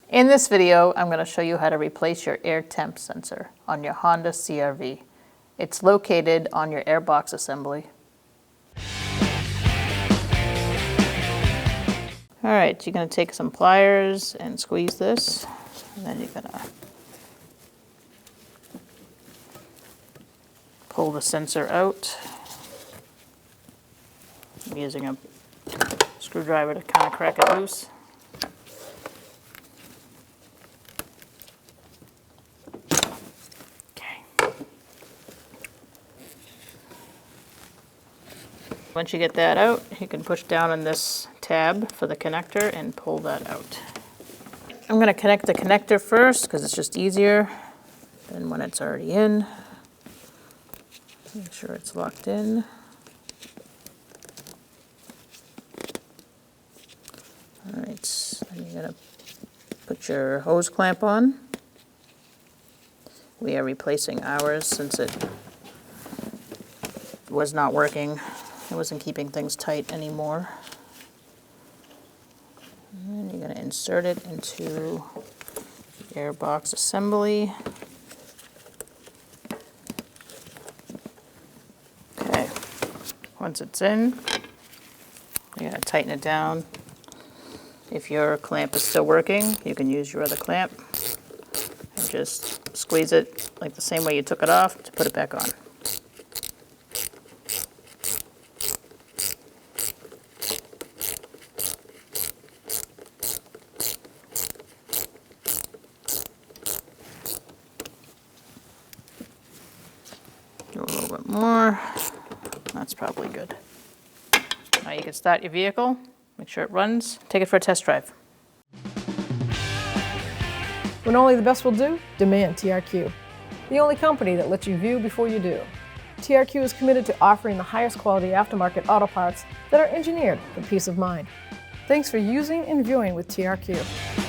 In this video, I'm going to show you how to replace your air temp sensor on your Honda CR-V. It's located on your airbox assembly. Alright, you're going to take some pliers and squeeze this, and then you're going to pull the sensor out. I'm using a screwdriver to kind of crack it loose. Once you get that out, you can push down on this tab for the connector and pull that out. I'm going to connect the connector first because it's just easier than when it's already in. Make sure it's locked in. Alright, then you're going to put your hose clamp on. We are replacing ours since it was not working. It wasn't keeping things tight anymore. And then you're going to insert it into the airbox assembly. Okay, once it's in, you're going to tighten it down. If your clamp is still working, you can use your other clamp and just squeeze it like the same way you took it off to put it back on. Do a little bit more. That's probably good. Now you can start your vehicle, make sure it runs, take it for a test drive. When only the best will do, demand TRQ. The only company that lets you view before you do. TRQ is committed to offering the highest quality aftermarket auto parts that are engineered for peace of mind. Thanks for using and viewing with TRQ.